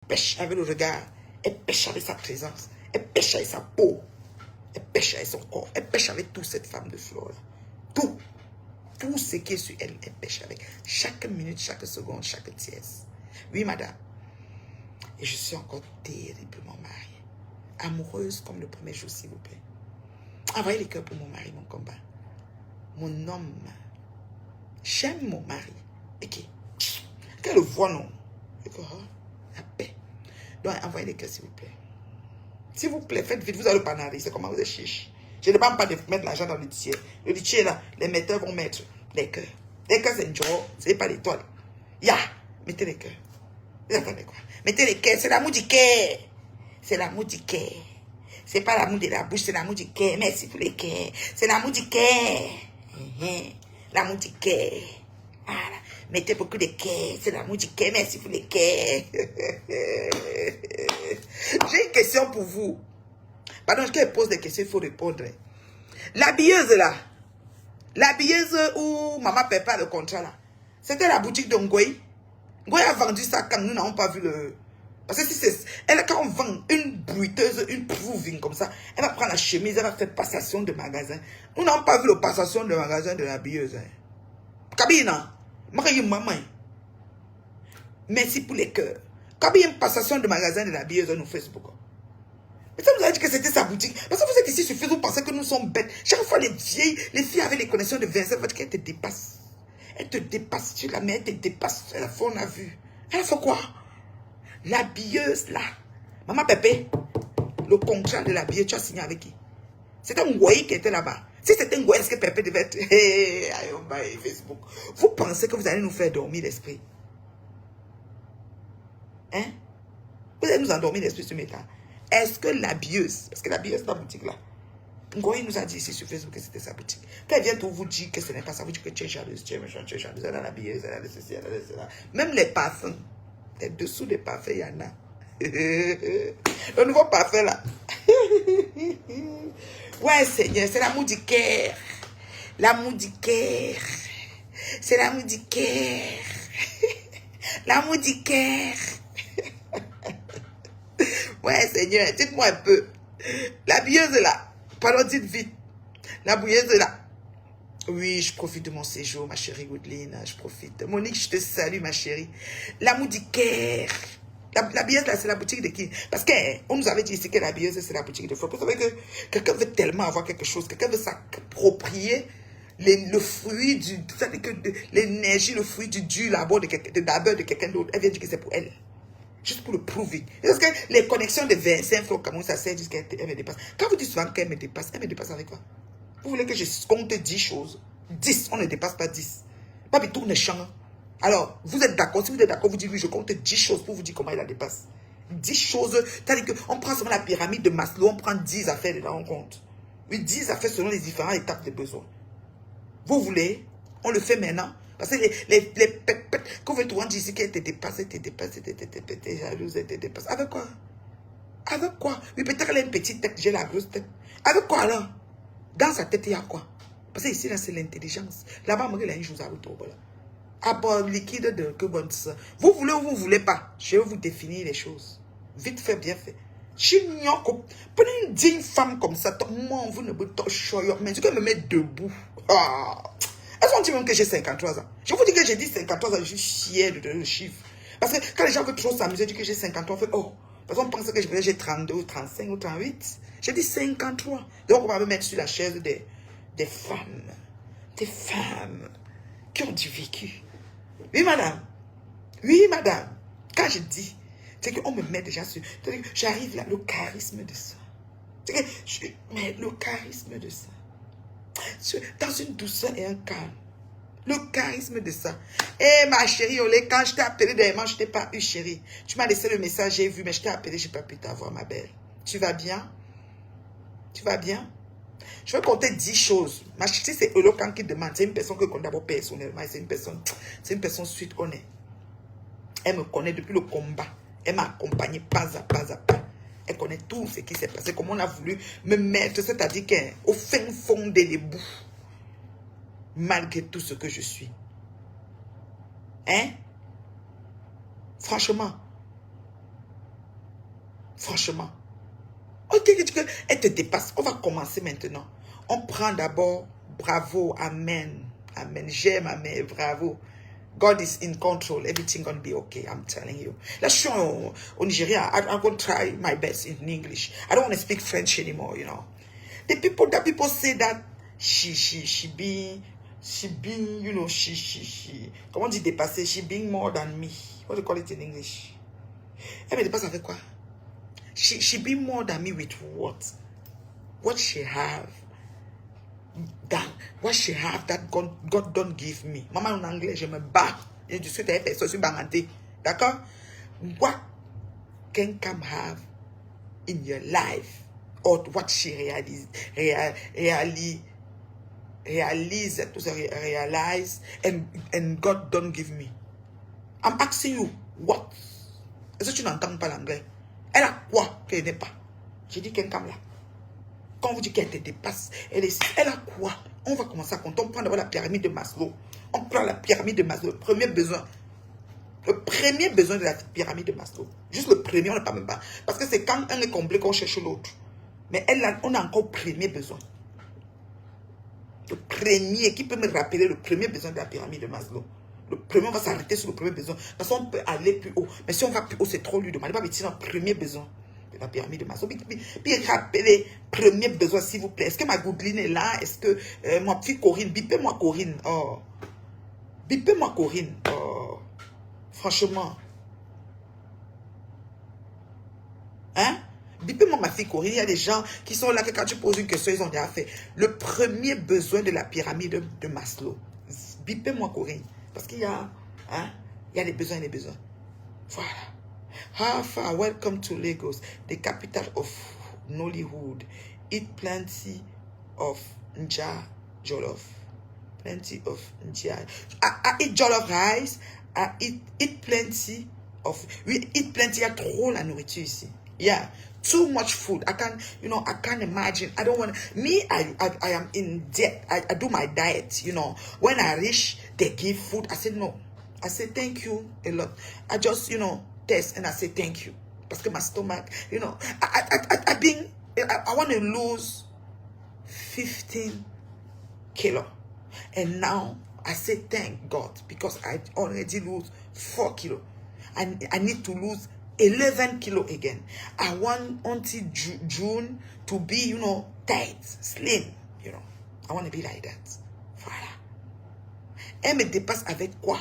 pêche avec le regard, elle pêche avec sa présence, elle pêche avec sa peau, elle pêche avec son corps, elle pêche avec toute cette femme de fleur. Tout. Tout ce qui est sur elle, elle pêche avec. Chaque minute, chaque seconde, chaque tiers. Oui, madame. Et je suis encore terriblement mariée. Amoureuse comme le premier jour, s'il vous plaît. Envoyez les cœurs pour mon mari, mon combat. Mon homme. J'aime mon mari. Ok. Qu'elle le voit, non. La paix. Donc, envoyez les cœurs, s'il vous plaît. S'il vous plaît, faites vite. Vous allez le panaris. C'est comment vous êtes chiche. Je ne demande pas de mettre l'argent dans le litier. Le litier, là, les metteurs vont mettre les cœurs. Les cœurs, c'est une joie. Ce n'est pas l'étoile. Mettez les cœurs. Vous attendez quoi? Mettez les cœurs. C'est l'amour du cœur. C'est l'amour du cœur. C'est pas l'amour de la bouche, c'est l'amour du cœur. Merci pour les cœurs. C'est l'amour du cœur. L'amour du cœur. Voilà. Mettez beaucoup de cœur. C'est l'amour du cœur. Merci pour les cœurs. J'ai une question pour vous. Pardon, quand elle pose des questions, il faut répondre. L'habilleuse là. L'habilleuse où maman Pépé a le contrat là. C'était la boutique de Ngoï. Ngoï a vendu ça quand nous n'avons pas vu le... Parce que si c'est... Elle, quand on vend une bruiteuse, une proving comme ça, elle va prendre la chemise, elle va faire passation de magasin. Nous n'avons pas vu la passation de magasin de l'habilleuse. Kabina, maman. Merci pour les cœurs. Quand il y a une passation de magasin de l'habilleuse sur Facebook. Mais ça nous a dit que c'était sa boutique. Parce que vous êtes ici sur Facebook, vous pensez que nous sommes bêtes. Chaque fois, les filles avec les connexions de Vincent, vont dire qu'elle te dépasse. Elle te dépasse. Tu la mets, elle te dépasse. La fois, on a vu. Elle a fait quoi? L'habilleuse, là. Maman Pépé, le contrat de l'habilleuse, tu as signé avec qui? C'était un Ngoï qui était là-bas. Si c'était un Ngoï, est-ce que Pépé devait être... Facebook. Vous pensez que vous allez nous faire dormir l'esprit? Hein? Vous allez nous endormir l'esprit sur mes temps. Est-ce que l'habilleuse, parce que l'habilleuse dans la boutique là, Ngoï nous a dit ici sur Facebook que c'était sa boutique. Quand elle vient tout vous dire que ce n'est pas ça, vous dites que tu es jalouse, tu es méchant, tu es jalouse, elle a l'habilleuse, elle a le ceci, elle a le cela. Même les parfums, les dessous des parfums, il y en a. Le nouveau parfum là. Ouais, Seigneur, c'est l'amour du cœur. L'amour du cœur. C'est l'amour du cœur. L'amour du cœur. Ouais, Seigneur, dites-moi un peu. La bouilleuse là, pardon, dites vite. La bouilleuse là. Oui, je profite de mon séjour, ma chérie Woodline, je profite. Monique, je te salue, ma chérie. L'amour du cœur. La bouilleuse là, c'est la boutique de qui? Parce qu'on nous avait dit ici que la bouilleuse, c'est la boutique de fleurs. Vous savez que quelqu'un veut tellement avoir quelque chose, quelqu'un veut s'approprier le fruit du... C'est-à-dire que l'énergie, le fruit du labeur de quelqu'un d'autre. Elle vient dire que c'est pour elle. Juste pour le prouver. Parce que les connexions de Vincent Flo Cameroun, ça sert jusqu'à elle me dépasse. Quand vous dites souvent qu'elle me dépasse avec quoi? Vous voulez que je compte 10 choses? 10, on ne dépasse pas 10. Pas du tout, on est champ. Alors, vous êtes d'accord? Si vous êtes d'accord, vous dites oui, je compte 10 choses pour vous dire comment il la dépasse. 10 choses, c'est-à-dire qu'on prend seulement la pyramide de Maslow, on prend 10 affaires dedans, on compte. Oui, 10 affaires selon les différentes étapes de besoin. Vous voulez? On le fait maintenant. Parce que les pètes, quand vous trouvez ici qu'elle te dépasse, elle te jalouse, elle te dépasse. Avec quoi? Avec quoi? Oui, peut-être qu'elle a une petite tête, j'ai la grosse tête. Avec quoi alors? Dans sa tête, il y a quoi? Parce que ici, là, c'est l'intelligence. Là-bas, il y a une chose à vous trouver. Ah bon, liquide de que bon ça. Vous voulez ou vous ne voulez pas? Je vais vous définir les choses. Vite fait, bien fait. Prenez une digne femme comme ça, moi, vous ne me touchez pas. Mais tu peux me mettre debout. Ah. Est-ce qu'on dit même que j'ai 53 ans? Je vous dis que j'ai dit 53 ans, je suis fier de donner le chiffre. Parce que quand les gens veulent trop s'amuser, disent que j'ai 53 ans, on fait oh. Parce qu'on pense que j'ai 32 ou 35 ou 38. J'ai dit 53. Donc on va me mettre sur la chaise des femmes. Des femmes qui ont du vécu. Oui, madame. Oui, madame. Quand je dis, c'est qu'on me met déjà sur... J'arrive là, le charisme de ça. Mais le charisme de ça. Dans une douceur et un calme. Le charisme de ça. Eh ma chérie, Olé, quand je t'ai appelé dernièrement, je ne t'ai pas eu, chérie. Tu m'as laissé le message, j'ai vu, mais je t'ai appelé, je n'ai pas pu t'avoir, ma belle. Tu vas bien? Tu vas bien? Je vais compter 10 choses. Ma chérie, c'est Eloquent qui demande. C'est une personne que je connais d'abord personnellement. C'est une personne suite honnête. Elle me connaît depuis le combat. Elle m'a accompagné pas à pas à pas. Elle connaît tout ce qui s'est passé. Comment on a voulu me mettre, c'est-à-dire qu'au fin fond de l'ébou. Malgré tout ce que je suis. Hein? Franchement. Franchement. Ok, elle te dépasse. On va commencer maintenant. On prend d'abord, bravo, amen. Amen. J'aime, amen, bravo. God is in control. Everything gonna be okay. I'm telling you. Let's show Nigeria. I'm gonna try my best in English. I don't want to speak French anymore. You know, the people say that she being, you know, comment dit dépasser? She being more than me. What do you call it in English? Elle me dépasse avec quoi? She be more than me with what? What she have. What she have that God don't give me. Maman en anglais, je me bats. Et je suis banganté. D'accord? What can come have in your life? Or what she realize and God don't give me. I'm asking you, what? Est-ce que tu n'entends pas l'anglais? Elle a quoi qu'elle n'est pas? J'ai dit qu'elle come là. Quand vous dites qu'elle te dépasse, elle a quoi? On va commencer à compter. On prend d'abord la pyramide de Maslow. On prend la pyramide de Maslow. Le premier besoin. Le premier besoin de la pyramide de Maslow. Juste le premier, on n'a pas même pas. Parce que c'est quand un est comblé qu'on cherche l'autre. Mais on a encore le premier besoin. Le premier, qui peut me rappeler le premier besoin de la pyramide de Maslow? Le premier, on va s'arrêter sur le premier besoin. Parce qu'on peut aller plus haut. Mais si on va plus haut, c'est trop lui demander. Pas mettre dans le premier besoin de la pyramide de Maslow. Puis rappelez, premier besoin, s'il vous plaît. Est-ce que ma Goudline est là? Est-ce que ma petite Corinne? Bipez-moi Corinne. Oh. Bipez-moi Corinne. Oh. Franchement. Hein? Bipez-moi ma fille Corinne. Il y a des gens qui sont là que quand tu poses une question, ils ont déjà fait. Le premier besoin de la pyramide de Maslow. Bipez-moi Corinne. Parce qu'il y a, hein, il y a les besoins et les besoins. Voilà. How far? Welcome to Lagos, the capital of Nollywood. Eat plenty of nja jollof. Plenty of nja. I eat jollof rice. I eat plenty of. We eat plenty. Il y a trop la nourriture ici. Yeah. Too much food. I can't imagine. I don't want me. I am in debt. I do my diet. You know, when I reach, they give food. I said no. I said thank you a lot. I just, you know, test and I say thank you. Because my stomach, you know, I want to lose 15 kilo. And now I say thank God because I already lose 4 kilo. And I need to lose 11 kilo again. I want until June to be, you know, tight, slim, you know. I want to be like that. Voilà. Elle me dépasse avec quoi?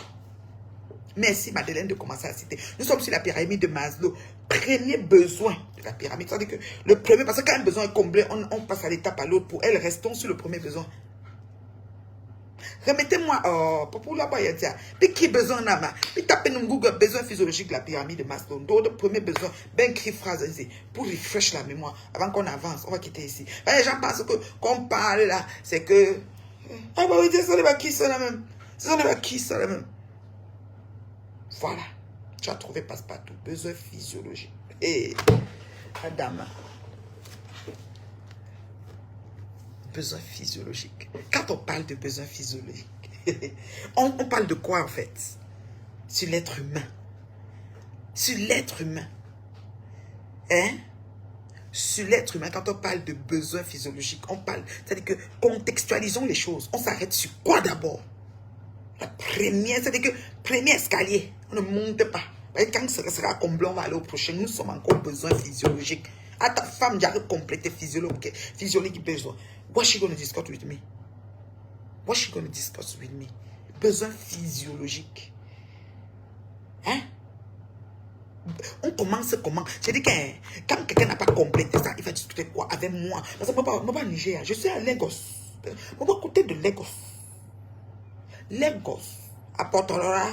Merci Madeleine de commencer à citer. Nous sommes sur la pyramide de Maslow. Premier besoin de la pyramide. C'est-à-dire que le premier, parce que quand un besoin est comblé, on passe à l'étape à l'autre. Pour elle, restons sur le premier besoin. Remettez-moi, pour la boyade, puis qui besoin n'a pas. Puis tapez dans Google, besoin physiologique de la pyramide de Maslow. D'autres premiers besoins, ben écrit phrase ici, pour refresh la mémoire. Avant qu'on avance, on va quitter ici. Les gens pensent que, qu'on parle là, c'est que, ah bah oui, ce sont les vaquis, ça la même. Ce sont les vaquis, ça la même. Voilà. Tu as trouvé passe-partout. Besoin physiologique. Et, Adam. Besoin physiologique. Quand on parle de besoin physiologique, on parle de quoi en fait? Sur l'être humain. Sur l'être humain. Hein? Sur l'être humain, quand on parle de besoin physiologique, on parle, c'est-à-dire que contextualisons les choses. On s'arrête sur quoi d'abord? La première, c'est-à-dire que premier escalier, on ne monte pas. Quand ce sera comblé, on va aller au prochain. Nous sommes encore besoin physiologique. À ta femme, j'arrive compléter physiologique besoin. What's she going to discuss with me? What's she going to discuss with me? Besoin physiologique. Hein? On commence comment? J'ai dit que quand quelqu'un n'a pas complété ça, il va discuter quoi avec moi? Parce que moi, pas Niger, je suis à Lagos. Moi, à côté de Lagos. Lagos. Apportera,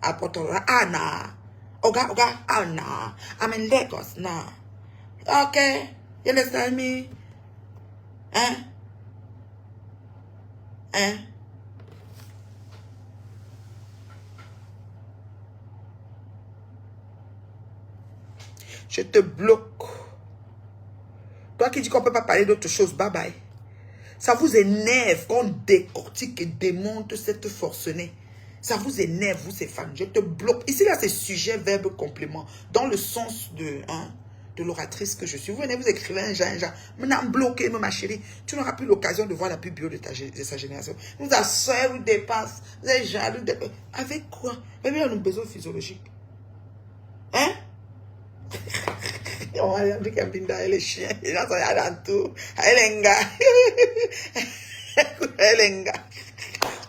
Anna. Oga, Anna. I'm in Lagos now. Okay. You understand me? Hein? Hein? Je te bloque. Toi qui dis qu'on ne peut pas parler d'autre chose, bye bye. Ça vous énerve quand on décortique et démonte cette forcenée. Ça vous énerve, vous ces femmes. Je te bloque. Ici, là, c'est sujet, verbe, complément. Dans le sens de... Hein, de l'oratrice que je suis. Vous venez, vous écrivez un genre, maintenant bloqué, ma chérie. Tu n'auras plus l'occasion de voir la pub bio de sa génération. Vous êtes seul, vous dépasse, vous êtes jaloux. Avec quoi? Même il y a un besoin physiologique. Hein? On va dire qu'Ambinda et les chiens, les gens sont là dans tout. Elenga. Elenga.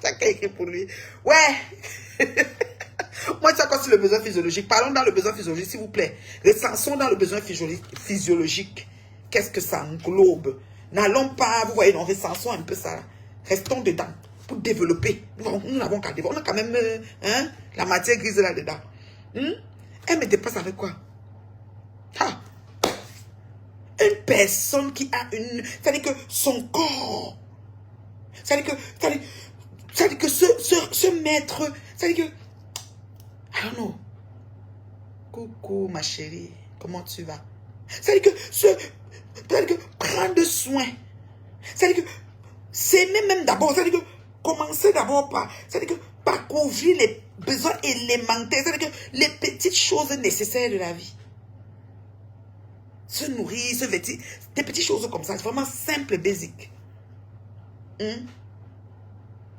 Ça a écrit pour lui. Ouais. Moi, c'est quoi sur le besoin physiologique? Parlons dans le besoin physiologique, s'il vous plaît. Recensons dans le besoin physiologique. Qu'est-ce que ça englobe? N'allons pas, vous voyez, non, recensons un peu ça. Restons dedans pour développer. Nous n'avons qu'à développer. On a quand même la matière grise là-dedans. Elle me dépasse avec quoi? Ah. Une personne qui a une... C'est-à-dire que son corps... C'est-à-dire que ce maître... C'est-à-dire que... I don't know. Coucou, ma chérie. Comment tu vas? C'est-à-dire que prendre soin. C'est-à-dire que s'aimer même d'abord. C'est-à-dire que commencer d'abord par couvrir les besoins élémentaires. C'est-à-dire que les petites choses nécessaires de la vie. Se nourrir, se vêtir. Des petites choses comme ça. C'est vraiment simple et basique.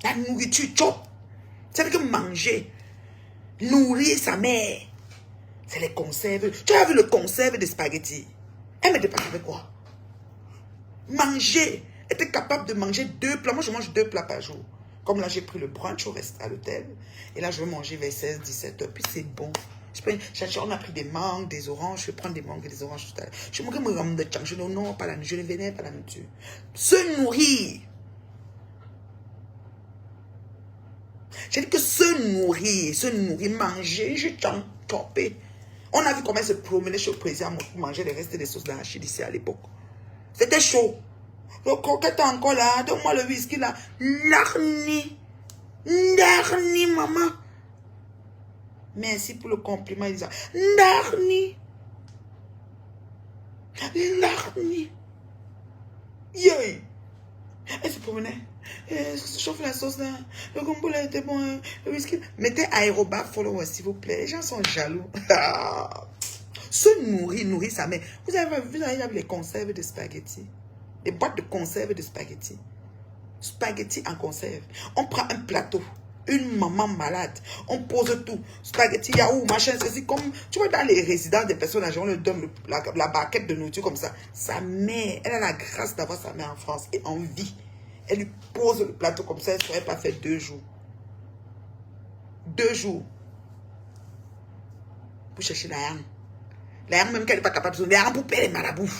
La nourriture, chop. C'est-à-dire que manger. Nourrir sa mère. C'est les conserves. Tu as vu le conserve des spaghettis? Elle me dépasse avec quoi? Manger. Être capable de manger 2 plats. Moi, je mange 2 plats par jour. Comme là, j'ai pris le brunch au reste à l'hôtel. Et là, je vais manger vers 16, 17 heures. Puis c'est bon. On a pris des mangues, des oranges. Je vais prendre des mangues et des oranges tout à l'heure. Je me rendre de chang. Je dis non, pas la nourriture. Je ne venais pas la nourriture. Se nourrir. J'ai dit que se nourrir, manger, je t'en topé. On a vu comment elle se promenait chez le président pour manger les restes des sauces d'arachide ici à l'époque. C'était chaud. Le coquette encore là, donne-moi le whisky là. Narni, maman. Merci pour le compliment, Elisa. Narni. Yoy. Elle se promenait. Se chauffe la sauce là. Le gombo là était bon. Le whisky. Mettez aérobab follower s'il vous plaît. Les gens sont jaloux. Se nourrir sa mère. Vous avez vu les conserves de spaghettis. Les boîtes de conserve de spaghettis. Spaghettis en conserve. On prend un plateau. Une maman malade. On pose tout. Spaghetti, yaourt, machin, ceci. Comme, tu vois, dans les résidences des personnes âgées, on leur donne la barquette de nourriture comme ça. Sa mère, elle a la grâce d'avoir sa mère en France et en vie. Elle lui pose le plateau comme ça, elle ne serait pas fait 2 jours. 2 jours. Pour chercher la yam. La yam même qu'elle n'est pas capable de donner. La yam pour payer les marabouts.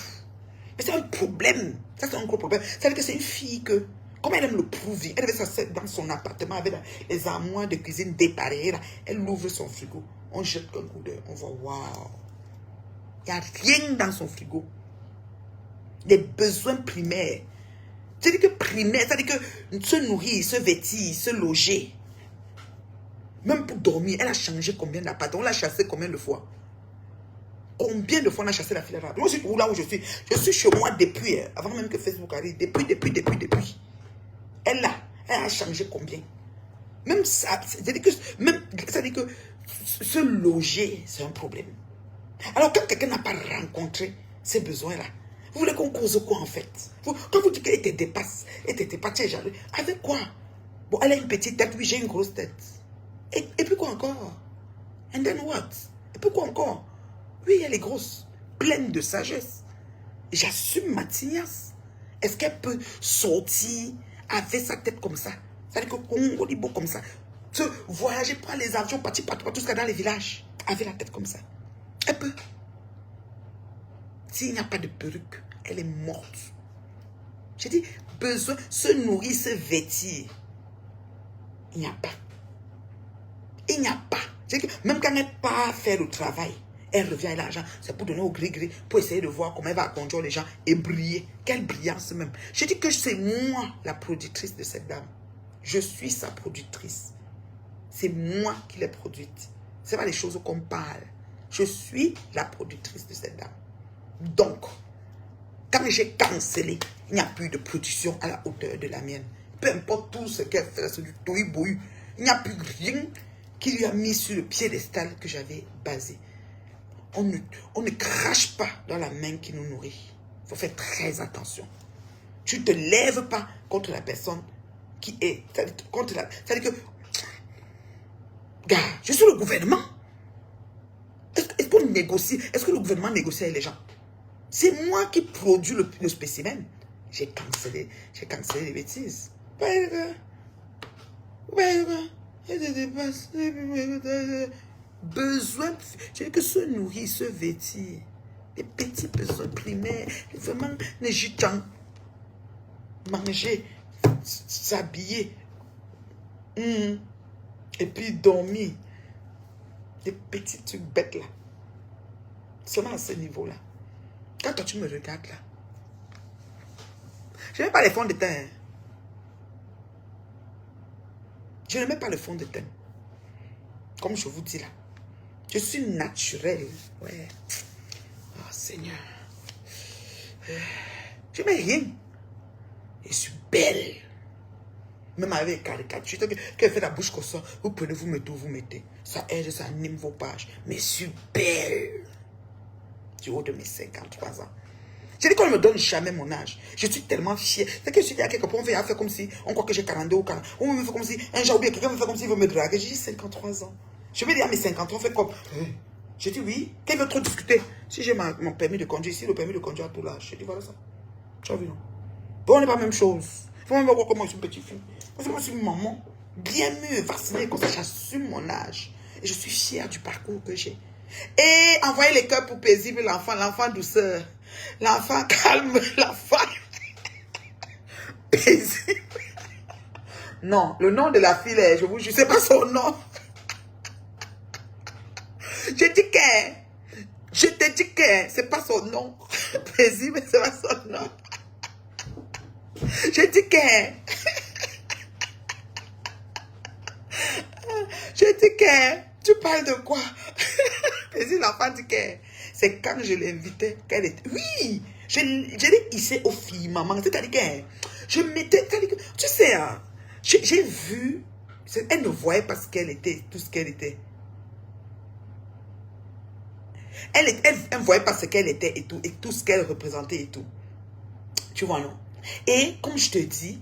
Mais c'est un problème. Ça, c'est un gros problème. C'est-à-dire que c'est une fille que, comme elle aime le prouver, elle avait s'asseoir dans son appartement avec les armoires de cuisine déparées. Là. Elle ouvre son frigo. On jette un coup d'œil. On voit, waouh. Il n'y a rien dans son frigo. Les besoins primaires. C'est-à-dire que primaire, c'est-à-dire que se nourrir, se vêtir, se loger. Même pour dormir, elle a changé combien d'appartements? On l'a chassé combien de fois? Combien de fois on a chassé la fille là? Moi, je suis là où je suis. Je suis chez moi depuis, avant même que Facebook arrive. Depuis. Elle a changé combien? Même ça, c'est-à-dire que se loger, c'est un problème. Alors, quand quelqu'un n'a pas rencontré ces besoins-là, vous voulez qu'on cause quoi en fait? Quand vous dites qu'elle te dépasse, tu es jaloux. Avec quoi? Bon, elle a une petite tête, oui, j'ai une grosse tête. Et puis quoi encore? And then what? Et puis quoi encore? Oui, elle est grosse, pleine de sagesse. J'assume ma tignasse. Est-ce qu'elle peut sortir avec sa tête comme ça? C'est-à-dire qu'on dit bon comme ça. Se voyager, prendre les avions, partir partout jusqu'à dans les villages. Avec la tête comme ça. Elle peut. S'il n'y a pas de perruque, elle est morte. J'ai dit, besoin, se nourrir, se vêtir. Il n'y a pas. Il n'y a pas. Que même quand elle part faire le travail, elle revient à l'argent. C'est pour donner au gris-gris, pour essayer de voir comment elle va conduire les gens et briller. Quelle brillance même. Je dis que c'est moi la productrice de cette dame. Je suis sa productrice. C'est moi qui l'ai produite. Ce n'est pas les choses qu'on parle. Je suis la productrice de cette dame. Donc, quand j'ai cancellé, il n'y a plus de production à la hauteur de la mienne. Peu importe tout ce qu'elle fait, c'est du tohu-bohu. Il n'y a plus rien qui lui a mis sur le piédestal que j'avais basé. On ne crache pas dans la main qui nous nourrit. Il faut faire très attention. Tu ne te lèves pas contre la personne qui est... C'est-à-dire que... Gars, je suis le gouvernement. Est-ce qu'on négocie? Est-ce que le gouvernement négocie avec les gens? C'est moi qui produis le spécimen. J'ai cancellé les bêtises. Besoin, j'ai que se nourrir, se vêtir. Des petits besoins primaires. Vraiment, les gitans. Manger, s'habiller. Et puis dormir. Des petits trucs bêtes là. Seulement à ce niveau-là. Quand toi tu me regardes là. Je n'aime pas les fonds de teint. Je ne mets pas le fond de teint. Comme je vous dis là. Je suis naturelle. Ouais. Oh Seigneur. Je ne mets rien. Je suis belle. Même avec les caricatures. Quand elle fait la bouche comme ça, vous prenez, vous mettez où vous mettez. Ça aide, ça anime vos pages. Mais je suis belle. Du haut de mes 53 ans. Je dis qu'on ne me donne jamais mon âge. Je suis tellement fière. C'est que je suis à quelque part, on fait comme si, on croit que j'ai 42 ou 40. On me fait comme si, un jour, quelqu'un me fait comme s'il veut me draguer. J'ai dit 53 ans. Je vais dire à mes 50 ans, on fait comme. Je dis oui, qu'elle veut trop discuter. Si j'ai mon permis de conduire, ici, le permis de conduire à tout l'âge. Je dis voilà ça. Tu as vu non? Bon, on n'est pas la même chose. Il faut même voir comment je suis une petite fille. Moi, je suis une maman. Bien mieux, vaccinée, comme ça, j'assume mon âge. Et je suis fière du parcours que j'ai. Et envoyer les cœurs pour paisible l'enfant douceur. L'enfant calme, l'enfant paisible. Non, le nom de la fille, je vous jure, c'est pas son nom. Je te dis que c'est pas son nom. Paisible, c'est pas son nom. Je dis que tu parles de quoi? Paisible, l'enfant dit que c'est quand je l'invitais qu'elle était. Oui, je l'ai hissée au filles, maman. C'est-à-dire que je mettais. Tu sais, hein, j'ai vu. Elle ne voyait pas ce qu'elle était, tout ce qu'elle était. Elle ne voyait pas ce qu'elle était et tout ce qu'elle représentait et tout. Tu vois, non? Et comme je te dis,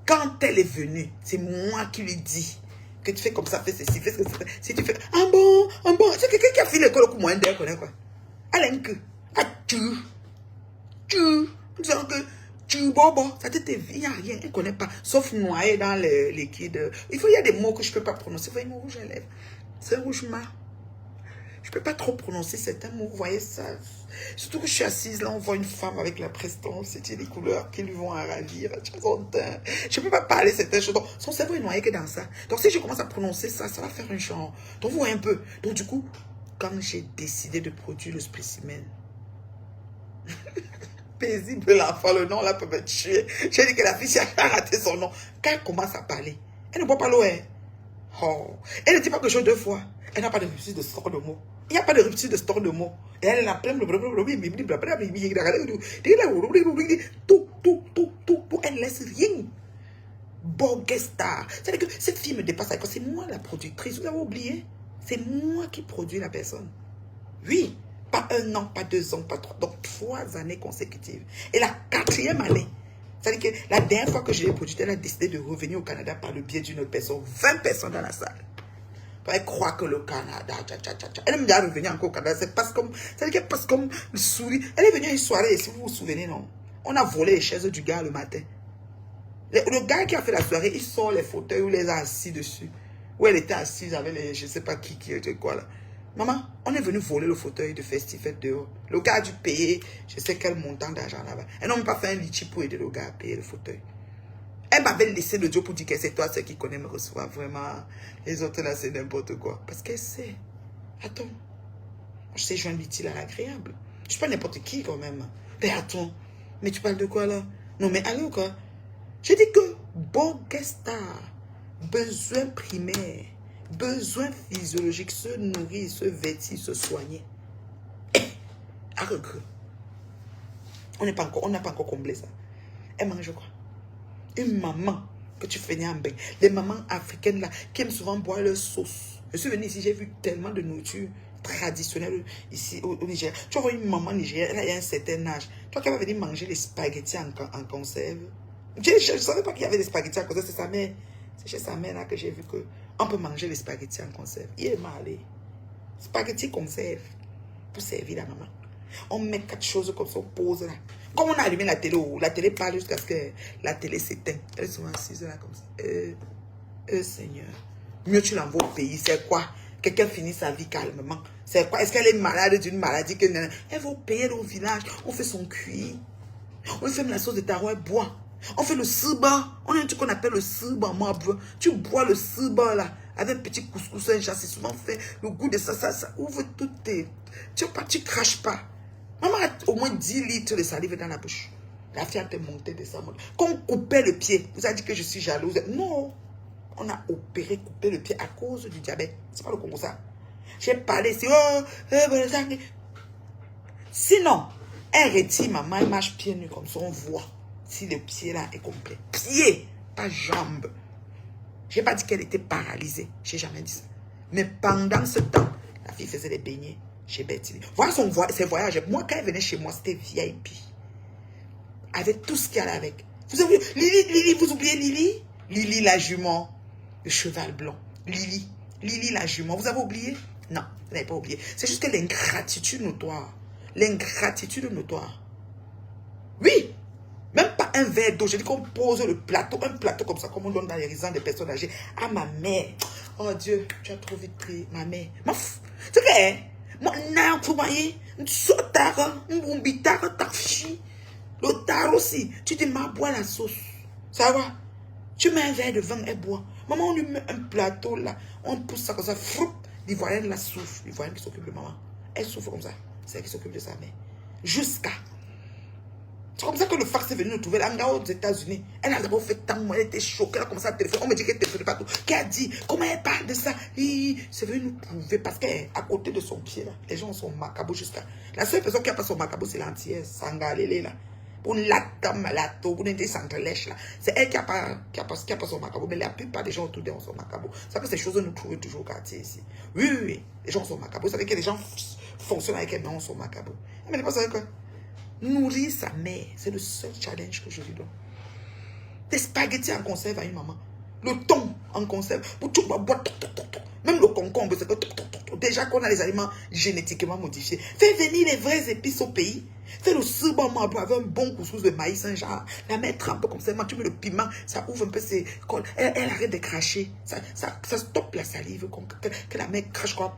quand elle est venue, c'est moi qui lui dis que tu fais comme ça, fais ceci, fais ceci. Si tu fais un bon. C'est quelqu'un qui a fait l'école au moins d'elle, quoi. Elle a un que. Disons que bobo, ça te dit, il n'y a rien, elle ne connaît pas, sauf noyer dans le liquide. Il y a des mots que je ne peux pas prononcer. Vous voyez mon rouge à lèvres? C'est un rouge mat. Je ne peux pas trop prononcer certains mots, vous voyez ça. Surtout que je suis assise là, on voit une femme avec la prestance, c'est des couleurs qui lui vont à ravir. Je ne peux pas parler certaines choses. Donc, son cerveau est noyé que dans ça. Donc, si je commence à prononcer ça, ça va faire un genre. Donc, vous voyez un peu. Donc, du coup, quand j'ai décidé de produire le spécimen, paisible l'enfant, le nom là peut me tuer. J'ai dit que la fille, si elle a raté son nom, quand elle commence à parler, elle ne boit pas l'eau, hein. Oh. Elle ne dit pas quelque chose deux fois. Elle n'a pas de rupture de sort de mots. Il n'y a pas de rupture de sort de mots. Et elle est là plein de tout. Elle laisse rien. Borgesta. C'est-à-dire que cette fille me dépasse. C'est moi la productrice. Vous avez oublié? C'est moi qui produis la personne. Oui. Pas 1 an, pas 2 ans, pas 3. Donc 3 années consécutives. Et la 4e année. C'est-à-dire que la dernière fois que je l'ai produite, elle a décidé de revenir au Canada par le biais d'une personne. 20 personnes dans la salle. Elle croit que le Canada, elle aime bien revenir encore au Canada. C'est parce comme, c'est-à-dire qu'elle passe comme le sourire. Elle est venue une soirée, si vous vous souvenez, non? On a volé les chaises du gars le matin. Le gars qui a fait la soirée, il sort les fauteuils où il les a assis dessus. Où elle était assise avec les, je ne sais pas qui était quoi là. Maman, on est venu voler le fauteuil de festifette dehors. Le gars a dû payer, je sais quel montant d'argent là-bas. Elles n'ont pas fait un litchi pour aider le gars à payer le fauteuil. Elle m'avait laissé le Dieu pour dire que c'est toi, ceux qui connaissent me recevoir vraiment. Les autres là, c'est n'importe quoi. Parce qu'elle sait. Attends. Je sais joindre l'utile à l'agréable. Je suis pas n'importe qui quand même. Mais attends. Mais tu parles de quoi là? Non mais allô quoi? Je dis que Borgesta, besoin primaire, besoin physiologique, se nourrir, se vêtir, se soigner. À regret. On n'a pas encore comblé ça. Elle mange quoi? Une maman que tu fais en bain. Les mamans africaines là qui aiment souvent boire leur sauce. Je suis venue ici, j'ai vu tellement de nourriture traditionnel ici au Niger. Tu vois une maman nigérienne, elle a un certain âge. Toi qui vas venir manger les spaghettis en conserve. Je ne savais pas qu'il y avait des spaghettis en conserve, c'est sa mère. C'est chez sa mère là que j'ai vu que on peut manger les spaghettis en conserve. Il est mal. Spaghettis conserve pour servir la maman. On met 4 choses comme ça, on pose là. Comme on a allumé la télé parle jusqu'à ce que la télé s'éteint. Elles sont assises là comme ça. Seigneur. Mieux tu l'envoies au pays, c'est quoi? Quelqu'un finit sa vie calmement. C'est quoi? Est-ce qu'elle est malade d'une maladie que elle va au pays, elle est au village, on fait son cuit. On fait la sauce de taro, elle boit. On fait le siba. On a un truc qu'on appelle le siba, moi, tu bois le siba là, avec un petit couscous, un chat, c'est souvent fait. Le goût de ça ouvre toutes tes... Tu craches pas. Maman a au moins 10 litres de salive dans la bouche. La fille a été montée de sa mode. Quand on coupait le pied, vous avez dit que je suis jalouse. Non. On a opéré, coupé le pied à cause du diabète. C'est pas le Congo ça. J'ai parlé ici. Sinon, elle retire maman, elle marche pieds nus comme ça, on voit si le pied là est complet. Pied, pas jambe. J'ai pas dit qu'elle était paralysée. J'ai jamais dit ça. Mais pendant ce temps, la fille faisait des beignets chez Betty. Voilà ses voyages. Moi, quand elle venait chez moi, c'était VIP. Avec tout ce qu'il y allait avec. Vous avez Lily, vous oubliez Lily? Lily la jument. Le cheval blanc. Lily la jument. Vous avez oublié? Non, vous n'avez pas oublié. C'est juste que l'ingratitude notoire. L'ingratitude notoire. Oui. Même pas un verre d'eau. J'ai dit qu'on pose un plateau comme ça, comme on donne dans les résidences des personnes âgées. À ma mère. Oh Dieu, tu as trop vite pris. Ma mère. C'est que, moi, non, vous voyez, le tard aussi. Tu dis, ma bois la sauce. Ça va? Tu mets un verre de vin, elle boit. Maman, on lui met un plateau là. On pousse ça comme ça. L'Ivoirienne la souffle. L'Ivoirienne qui s'occupe de maman. Elle souffle comme ça. C'est elle qui s'occupe de sa mère. Jusqu'à. C'est comme ça que le fax est venu nous trouver là aux États-Unis. Elle a d'abord fait tant, elle était choquée, elle a commencé à téléphoner. On me dit qu'elle téléphone partout. Qu'elle a dit, comment elle parle de ça? C'est venu nous prouver parce qu'à côté de son pied là, les gens sont macabos jusqu'à. La seule personne qui a pas son macabo, c'est l'antière, Sangalele là. Pour l'ato, pour n'être centre-lèche là. C'est elle qui a pas son macabo, mais la plupart des gens autour d'elle ont son macabo. Ça fait ces choses nous trouvent toujours au quartier ici. Oui. Les gens sont macabos. Vous savez que les gens fonctionnent avec elles, mais on sont macabos. Mais pas ça quoi. Nourrir sa mère, c'est le seul challenge que je lui donne. Des spaghettis en conserve à une maman. Le thon en conserve. Pour tout boire, même le concombre, c'est que déjà qu'on a les aliments génétiquement modifiés. Fais venir les vraies épices au pays. Fais le suban avec un bon couscous de maïs, un genre. La mettre un peu comme ça. Tu mets le piment, ça ouvre un peu ses... Elle arrête de cracher. Ça stoppe la salive. Que la mère crache quoi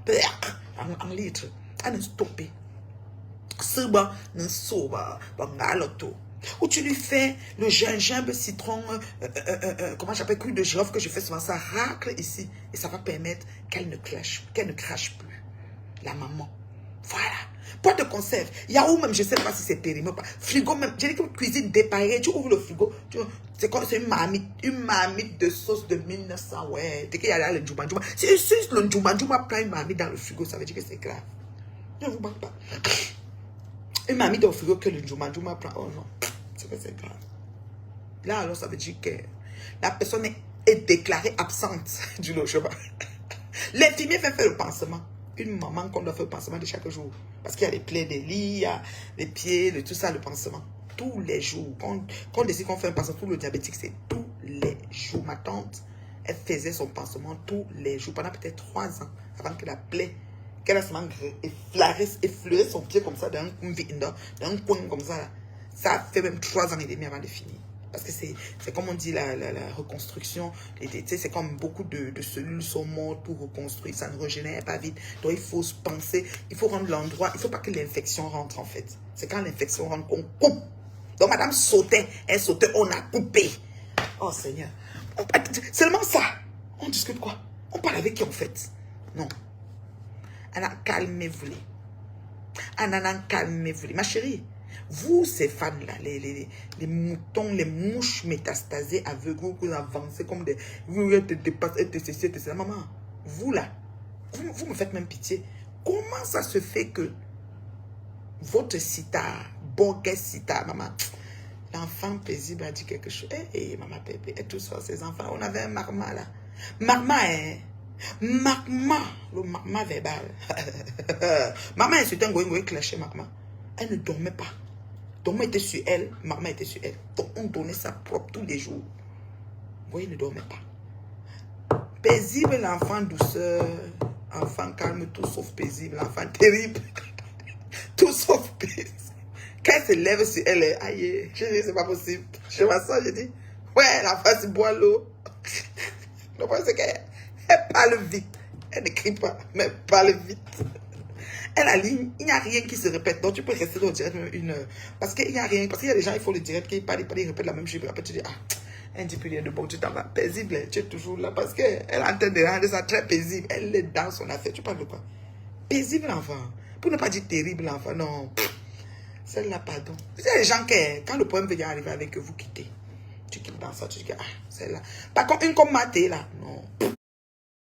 en litre. Elle ne stoppe. Ou tu lui fais le gingembre, citron, comment j'appelle, cul de girofle que je fais souvent, ça racle ici. Et ça va permettre qu'elle ne crache plus. La maman. Voilà. Boîte de conserve. Il y a où même, je ne sais pas si c'est périmé ou pas. Frigo même. J'ai dit que cuisine dépareillée. Tu ouvres le frigo. C'est comme une marmite de sauce de 1900. Ouais. Dès qu'il y a là le djouma. Si le djouma prend une marmite dans le frigo, ça veut dire que c'est grave. Ne vous battez pas. Une mamie au frigo que le Djouma prend. Oh non, c'est grave. Là, alors, ça veut dire que la personne est déclarée absente du logement. L'infirmier fait faire le pansement. Une maman qu'on doit faire le pansement de chaque jour. Parce qu'il y a les plaies des lits, il y a les pieds, tout ça, le pansement. Tous les jours. Quand on décide qu'on fait un pansement, tout le diabétique, c'est tous les jours. Ma tante, elle faisait son pansement tous les jours, pendant peut-être 3 ans, avant que la plaie qu'elle a seulement effleuré son pied comme ça d'un coin comme ça. Ça fait même 3 ans et demi avant de finir. Parce que c'est comme on dit la reconstruction. C'est comme beaucoup de cellules sont mortes pour reconstruire. Ça ne régénère pas vite. Donc il faut se penser, il faut rendre l'endroit, il ne faut pas que l'infection rentre en fait. C'est quand l'infection rentre qu'on coupe. Donc madame sautait, elle sautait, on a coupé. Oh Seigneur. Seulement ça. On discute quoi? On parle avec qui en fait? Non. Anna, calmez-vous. Anna, calmez-vous. Ma chérie, vous, ces fans-là, les moutons, les mouches métastasées aveugles, vous avancez comme des... Vous êtes dépassés, etc. Maman, vous là, vous me faites même pitié. Comment ça se fait que votre sita, Borges sita, maman, l'enfant paisible a dit quelque chose. Maman Pépé, et tout ça, ces enfants, on avait un marma là. Marma, Magma, le magma verbal. Maman insultait un goïng clashé magma. Elle ne dormait pas. Magma était sur elle, magma était sur elle. Donc on donnait ça propre tous les jours. Goïng ne dormait pas. Paisible l'enfant douceur. Enfant calme, tout sauf paisible. L'enfant terrible. Tout sauf paisible. Quand elle se lève sur elle, aïe, je dis, c'est pas possible. Je m'assois, je dis, ouais, la face boit l'eau. Le problème, c'est qu'elle parle vite. Elle ne crie pas, mais elle parle vite. Elle a ligne, il n'y a rien qui se répète. Donc, tu peux rester dans le direct même 1 heure. Parce qu'il n'y a rien. Parce qu'il y a des gens, il faut le direct, qui parlent, ils répètent la même chose. Après, tu dis, ah, elle ne dit plus rien de bon. Tu t'en vas paisible. Tu es toujours là. Parce qu'elle est en train de rendre ça très paisible. Elle est dans son affaire. Tu parles de quoi? Paisible, l'enfant. Pour ne pas dire terrible, l'enfant. Non. Celle-là, pardon. Vous savez, les gens qui, quand le problème vient arriver avec eux, vous quittez. Tu quittes dans ça, tu dis que, ah, celle-là. Par contre, une comme Maté, là, non.